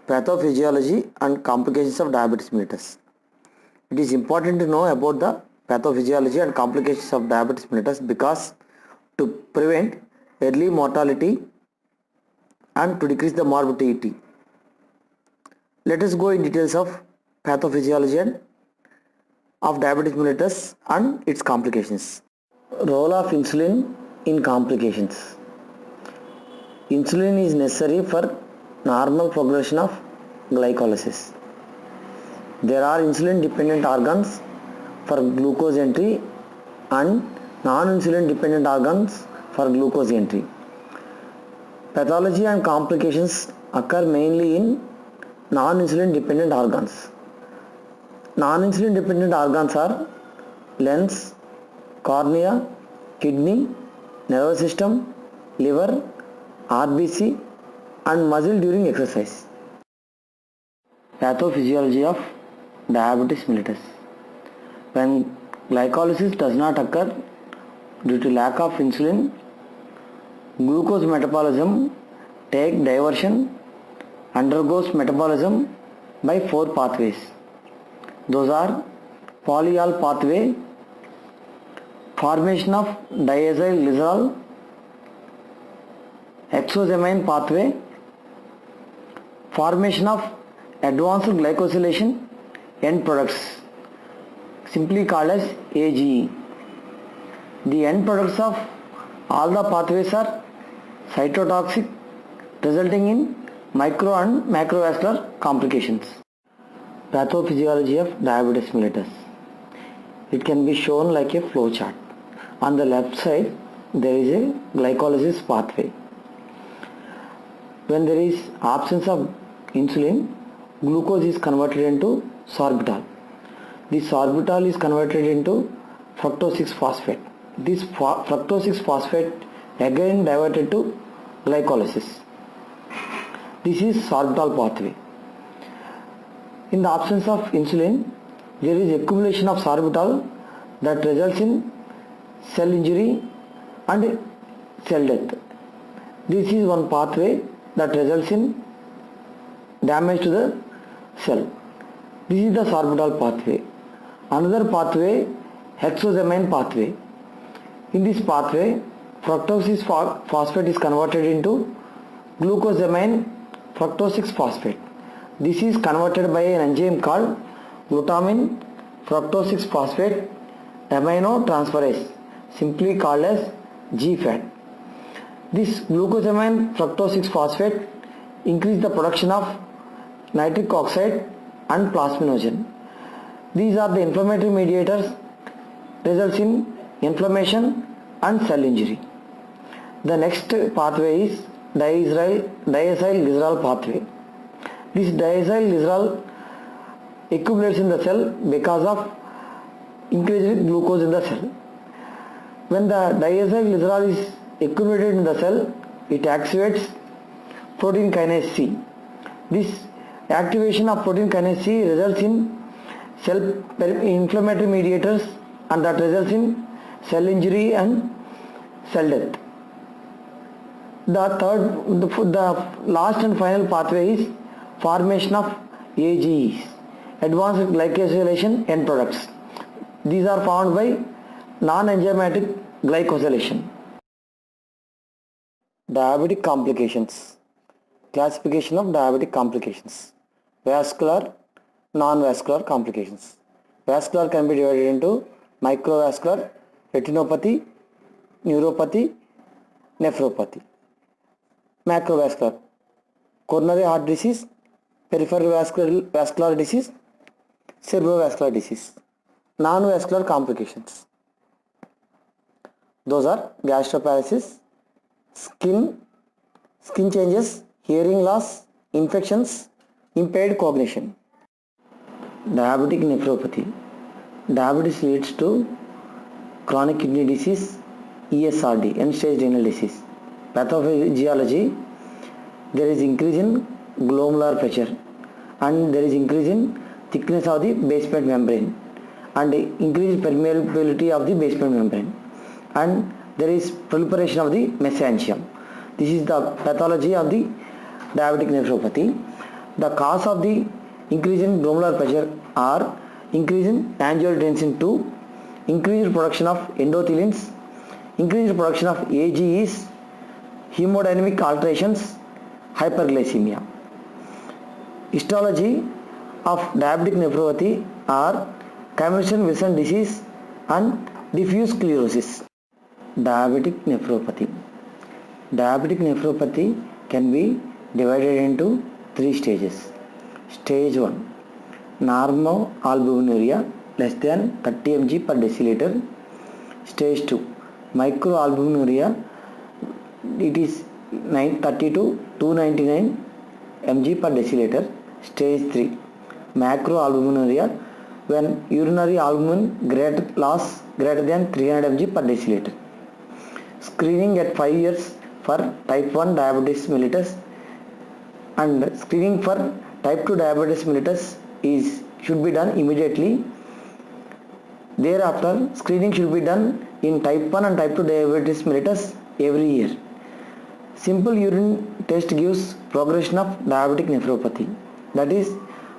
Pathophysiology and complications of diabetes mellitus. It is important to know about the pathophysiology and complications of diabetes mellitus because to prevent early mortality and to decrease the morbidity. Let us go in details of pathophysiology and of diabetes mellitus and its complications. Role of insulin in complications. Insulin is necessary for normal progression of glycolysis. There are insulin dependent organs for glucose entry and non-insulin dependent organs for glucose entry. Pathology and complications occur mainly in non-insulin dependent organs. Non-insulin dependent organs are lens, cornea, kidney, nervous system, liver, RBC and muscle during exercise. Pathophysiology of diabetes mellitus. When glycolysis does not occur due to lack of insulin, glucose metabolism take diversion undergoes metabolism by 4 pathways. Those are polyol pathway, formation of diacylglycerol, hexosamine pathway, formation of advanced glycosylation end products simply called as AGE. The end products of all the pathways are cytotoxic, resulting in micro and macrovascular complications. Pathophysiology of diabetes mellitus. It can be shown like a flow chart. On the left side there is a glycolysis pathway. When there is absence of insulin, glucose is converted into sorbitol. This sorbitol is converted into fructose 6-phosphate. This fructose 6-phosphate again diverted to glycolysis. This is sorbitol pathway. In the absence of insulin, there is accumulation of sorbitol that results in cell injury and cell death. This is one pathway that results in damage to the cell. This is the sorbitol pathway. Another pathway, hexosamine pathway. In this pathway, fructose 6-phosphate is converted into glucosamine fructose 6-phosphate. This is converted by an enzyme called glutamine fructose 6-phosphate aminotransferase, simply called as GFAT. This glucosamine fructose 6-phosphate increase the production of nitric oxide and plasminogen. These are the inflammatory mediators, results in inflammation and cell injury. The next pathway is diacylglycerol pathway. This diacylglycerol accumulates in the cell because of increased glucose in the cell. When the diacylglycerol is accumulated in the cell, it activates protein kinase C. This activation of protein kinase C results in cell inflammatory mediators and that results in cell injury and cell death. The last and final pathway is formation of AGEs, advanced glycosylation end products. These are found by non-enzymatic glycosylation. Diabetic complications. Classification of diabetic complications. Vascular, non-vascular complications. Vascular can be divided into microvascular, retinopathy, neuropathy, nephropathy. Macrovascular, coronary heart disease, peripheral vascular disease, cerebrovascular disease. Non-vascular complications. Those are gastroparesis, skin changes, hearing loss, infections, impaired cognition. Diabetic nephropathy. Diabetes leads to chronic kidney disease, ESRD, end-stage renal disease. Pathophysiology, there is increase in glomerular pressure and there is increase in thickness of the basement membrane and increased permeability of the basement membrane and there is proliferation of the mesangium. This is the pathology of the diabetic nephropathy. The cause of the increase in glomerular pressure are increase in angiotensin 2, increased production of endothelins, increased production of AGEs, hemodynamic alterations, hyperglycemia. Histology of diabetic nephropathy are Camurson-Wilson disease and diffuse sclerosis. Diabetic nephropathy. Diabetic nephropathy can be divided into 3 stages. Stage 1, normoalbuminuria less than 30 mg per deciliter. Stage 2, microalbuminuria, it is 30 to 299 mg per deciliter. Stage 3, macroalbuminuria, when urinary albumin loss greater than 300 mg per deciliter. Screening at 5 years for type 1 diabetes mellitus and screening for type 2 diabetes mellitus should be done immediately. Thereafter, screening should be done in type 1 and type 2 diabetes mellitus every year. Simple urine test gives progression of diabetic nephropathy. That is,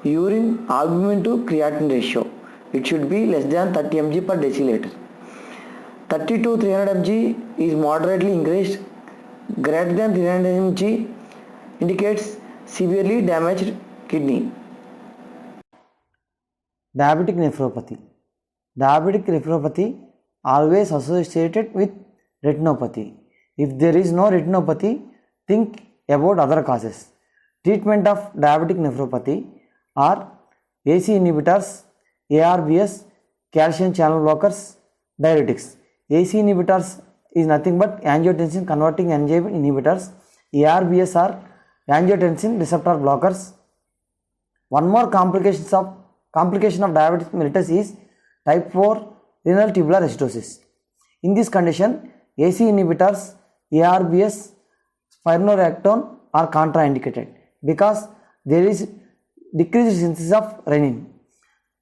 urine albumin to creatinine ratio. It should be less than 30 mg per deciliter. 30 to 300 mg is moderately increased. Greater than 300 mg indicates severely damaged kidney. Diabetic nephropathy. Diabetic nephropathy always associated with retinopathy. If there is no retinopathy, think about other causes. Treatment of diabetic nephropathy are AC inhibitors, ARBs, calcium channel blockers, diuretics. AC inhibitors is nothing but angiotensin converting enzyme inhibitors. ARBs are angiotensin receptor blockers. One more complication of diabetes mellitus is type 4 renal tubular acidosis. In this condition, AC inhibitors, ARBs, spironolactone are contraindicated because there is decreased synthesis of renin.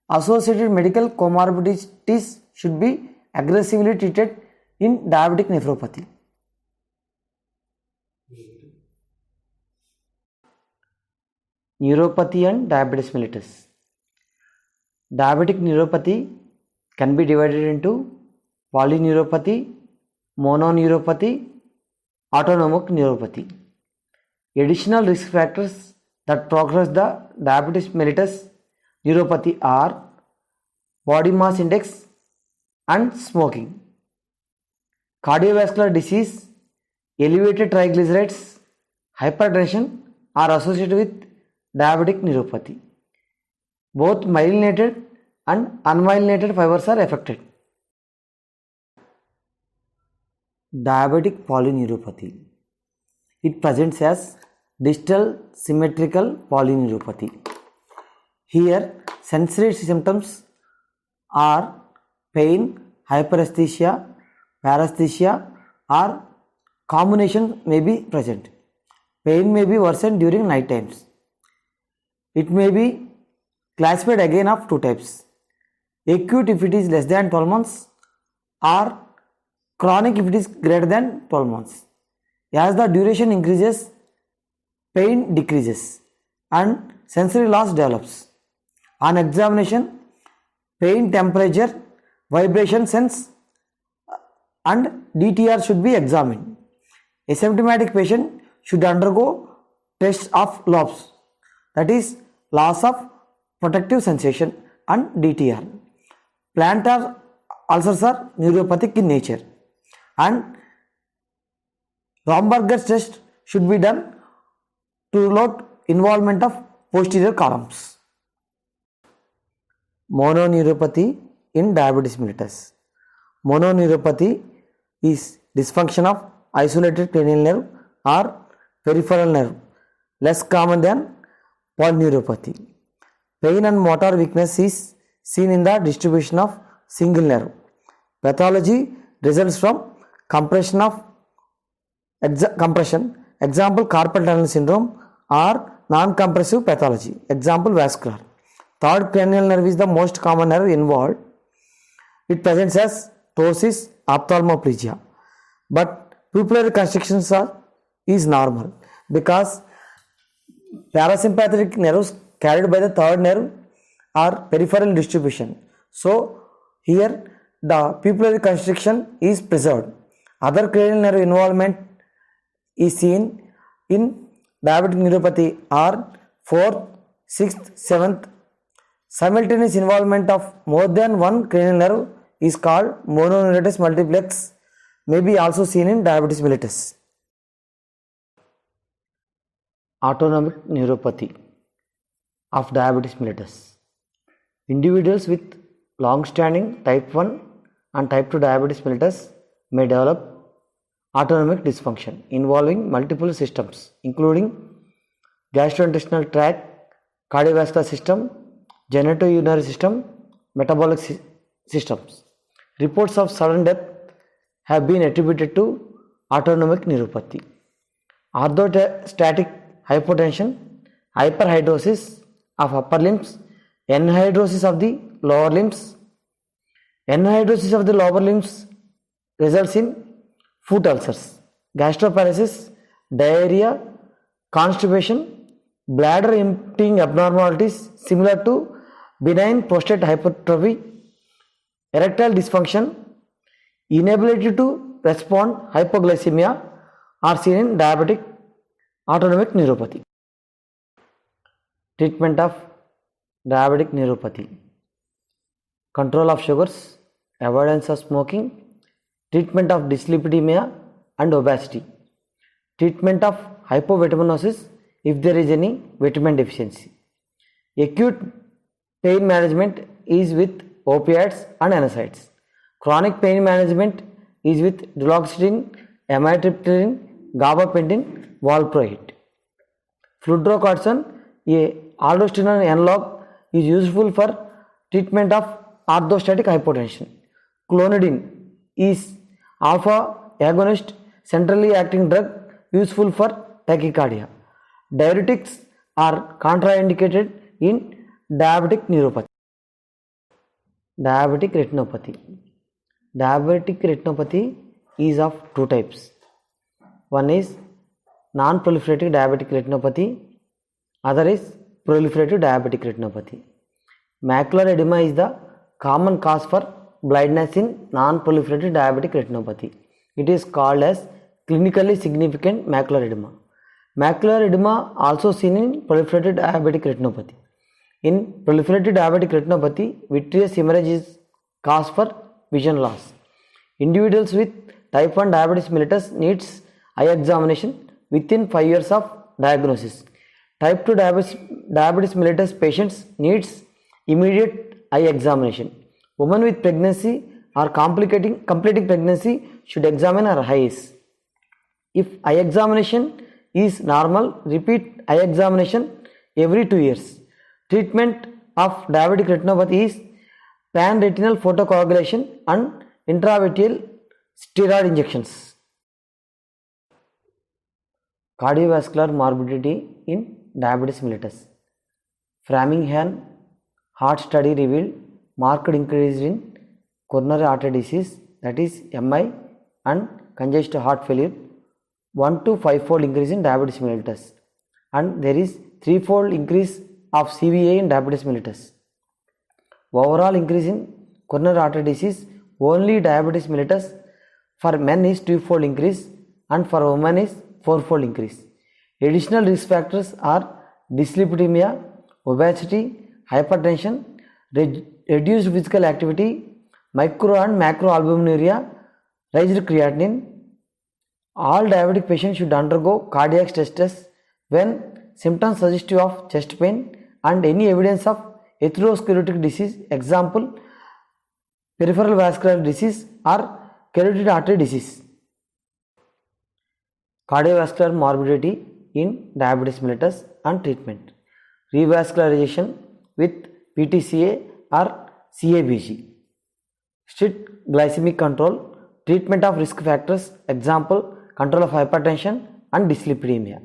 Associated medical comorbidities should be aggressively treated in diabetic nephropathy. Neuropathy and diabetes mellitus. Diabetic neuropathy can be divided into polyneuropathy, mononeuropathy, autonomic neuropathy. Additional risk factors that progress the diabetes mellitus neuropathy are body mass index and smoking. Cardiovascular disease, elevated triglycerides, hypertension are associated with diabetic neuropathy. Both myelinated and unmyelinated fibers are affected. Diabetic polyneuropathy. It presents as distal symmetrical polyneuropathy. Here, sensory symptoms are pain, hyperesthesia, paresthesia, or combination may be present. Pain may be worsened during night times. It may be classified again of 2 types. Acute if it is less than 12 months or chronic if it is greater than 12 months. As the duration increases, pain decreases and sensory loss develops. On examination, pain, temperature, vibration sense and DTR should be examined. Asymptomatic patient should undergo tests of LOPS, that is loss of protective sensation, and DTR. Plantar ulcers are neuropathic in nature and Romberger's test should be done to rule out involvement of posterior columns. Mononeuropathy in diabetes mellitus. Mononeuropathy is dysfunction of isolated cranial nerve or peripheral nerve, less common than polyneuropathy. Pain and motor weakness is seen in the distribution of single nerve. Pathology results from compression, example carpal tunnel syndrome, or non-compressive pathology, example vascular. Third cranial nerve is the most common nerve involved. It presents as ptosis, ophthalmoplegia, but pupillary constrictions is normal because Parasympathetic nerves carried by the third nerve are peripheral distribution. So here the pupillary constriction is preserved. Other cranial nerve involvement is seen in diabetic neuropathy are 4th, 6th, 7th. Simultaneous involvement of more than one cranial nerve is called mononeuritis multiplex, may be also seen in diabetes mellitus. Autonomic neuropathy of diabetes mellitus. Individuals with long-standing type 1 and type 2 diabetes mellitus may develop autonomic dysfunction involving multiple systems including gastrointestinal tract, cardiovascular system, genitourinary system, metabolic systems. Reports of sudden death have been attributed to autonomic neuropathy. Orthostatic hypotension, hyperhidrosis of upper limbs, anhidrosis of the lower limbs. Anhidrosis of the lower limbs results in foot ulcers, gastroparesis, diarrhea, constipation, bladder emptying abnormalities similar to benign prostate hypertrophy, erectile dysfunction, inability to respond, hypoglycemia are seen in diabetic autonomic neuropathy. Treatment of diabetic neuropathy: control of sugars, avoidance of smoking, treatment of dyslipidemia and obesity, treatment of hypovitaminosis if there is any vitamin deficiency. Acute pain management is with opioids and NSAIDs. Chronic pain management is with duloxetine, amitriptyline, gabapentin, valproate. Fludrocortisone, a aldosterone analog, is useful for treatment of orthostatic hypotension. Clonidine is alpha agonist centrally acting drug useful for tachycardia. Diuretics are contraindicated in diabetic neuropathy. Diabetic retinopathy. Diabetic retinopathy is of two types. One is non-proliferative diabetic retinopathy, other is proliferative diabetic retinopathy. Macular edema is the common cause for blindness in non-proliferative diabetic retinopathy. It is called as clinically significant macular edema. Macular edema also seen in proliferative diabetic retinopathy. In proliferative diabetic retinopathy, vitreous hemorrhage is cause for vision loss. Individuals with type 1 diabetes mellitus needs eye examination within 5 years of diagnosis. Type 2 diabetes mellitus patients needs immediate eye examination. Women with pregnancy or completing pregnancy should examine her eyes. If eye examination is normal, repeat eye examination every 2 years. Treatment of diabetic retinopathy is pan-retinal photocoagulation and intravitreal steroid injections. Cardiovascular morbidity in diabetes mellitus. Framingham heart study revealed marked increase in coronary artery disease, that is MI, and congestive heart failure, 1 to 5-fold increase in diabetes mellitus, and there is 3-fold increase of CVA in diabetes mellitus. Overall increase in coronary artery disease, only diabetes mellitus for men is 2-fold increase and for women is 4-fold increase. Additional risk factors are dyslipidemia, obesity, hypertension, reduced physical activity, micro and macroalbuminuria, raised creatinine. All diabetic patients should undergo cardiac stress tests when symptoms suggestive of chest pain and any evidence of atherosclerotic disease, example peripheral vascular disease or carotid artery disease. Cardiovascular morbidity in diabetes mellitus and treatment. Revascularization with PTCA or CABG. Strict glycemic control, treatment of risk factors, example control of hypertension and dyslipidemia.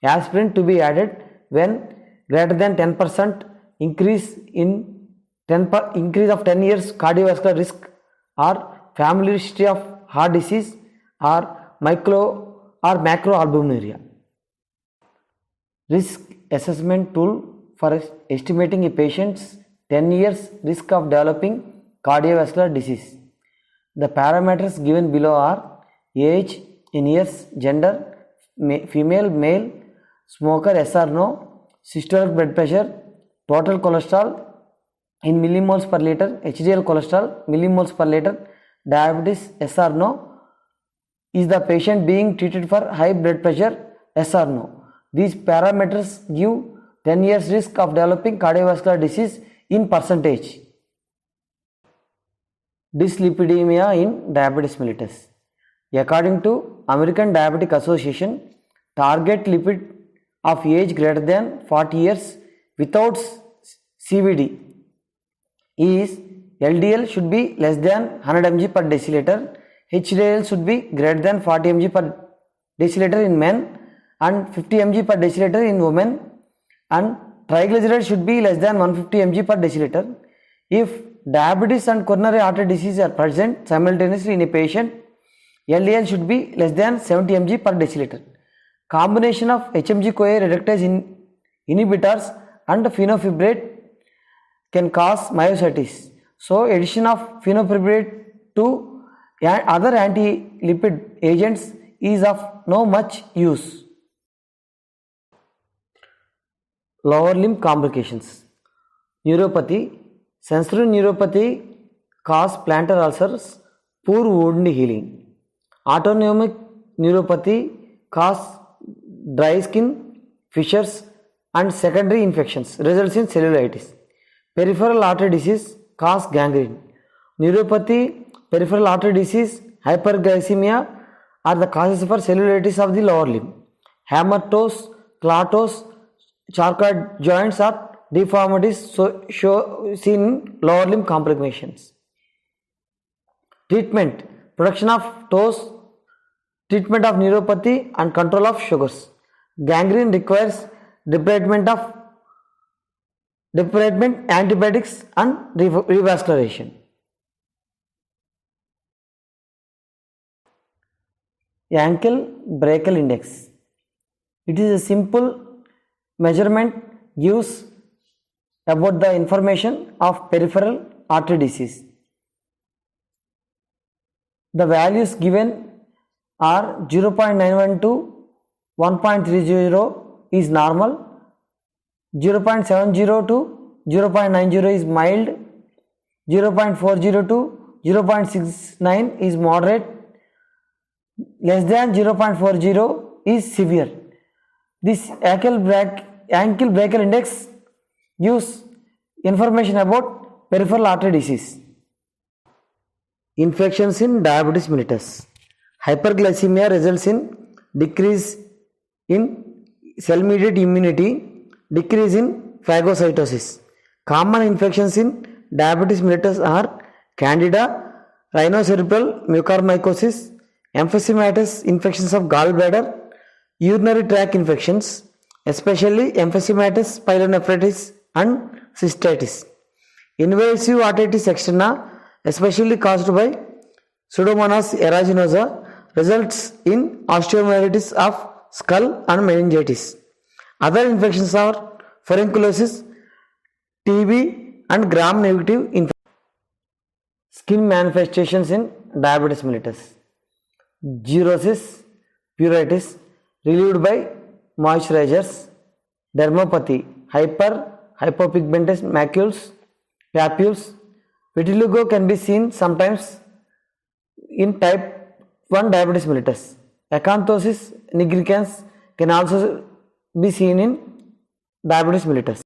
Aspirin to be added when greater than 10% increase of 10 years cardiovascular risk or family history of heart disease or macroalbuminuria. Risk assessment tool for estimating a patient's 10 years risk of developing cardiovascular disease. The parameters given below are age in years, gender, female, male, smoker, yes or no, systolic blood pressure, total cholesterol in millimoles per liter, HDL cholesterol millimoles per liter, diabetes, yes or no, is the patient being treated for high blood pressure, yes or no. These parameters give 10 years risk of developing cardiovascular disease in percentage. Dyslipidemia in diabetes mellitus. According to American Diabetic Association, target lipid of age greater than 40 years without CVD is LDL should be less than 100 mg per deciliter, HDL should be greater than 40 mg per deciliter in men and 50 mg per deciliter in women, and triglycerides should be less than 150 mg per deciliter. If diabetes and coronary artery disease are present simultaneously in a patient, LDL should be less than 70 mg per deciliter. Combination of HMG-CoA reductase inhibitors and fenofibrate can cause myositis. So addition of fenofibrate to other anti-lipid agents is of no much use. Lower limb complications. Neuropathy. Sensory neuropathy cause plantar ulcers, poor wound healing. Autonomic neuropathy cause dry skin, fissures and secondary infections, results in cellulitis. Peripheral artery disease cause gangrene. Neuropathy, peripheral artery disease, hyperglycemia are the causes for cellulitis of the lower limb. Hamartose, clatose, charcot joints are deformities seen in lower limb complications. Treatment, production of toes, treatment of neuropathy and control of sugars. Gangrene requires debridement, antibiotics and revascularization. Ankle brachial index. It is a simple measurement gives about the information of peripheral artery disease. The values given are 0.91 to 1.30 is normal, 0.70 to 0.90 is mild, 0.40 to 0.69 is moderate, less than 0.40 is severe. This ankle brachial index gives information about peripheral artery disease. Infections in diabetes mellitus. Hyperglycemia results in decrease in cell-mediated immunity, decrease in phagocytosis. Common infections in diabetes mellitus are Candida, rhinocerebral mucormycosis, emphysematous infections of gallbladder, urinary tract infections, especially emphysematous pyelonephritis and cystitis. Invasive otitis externa, especially caused by Pseudomonas aeruginosa, results in osteomyelitis of skull and meningitis. Other infections are furunculosis, TB and gram-negative infections. Skin manifestations in diabetes mellitus. Xerosis, pruritus, relieved by moisturizers. Dermopathy, hypopigmentous macules, papules. Vitiligo can be seen sometimes in type 1 diabetes mellitus. Acanthosis nigricans can also be seen in diabetes mellitus.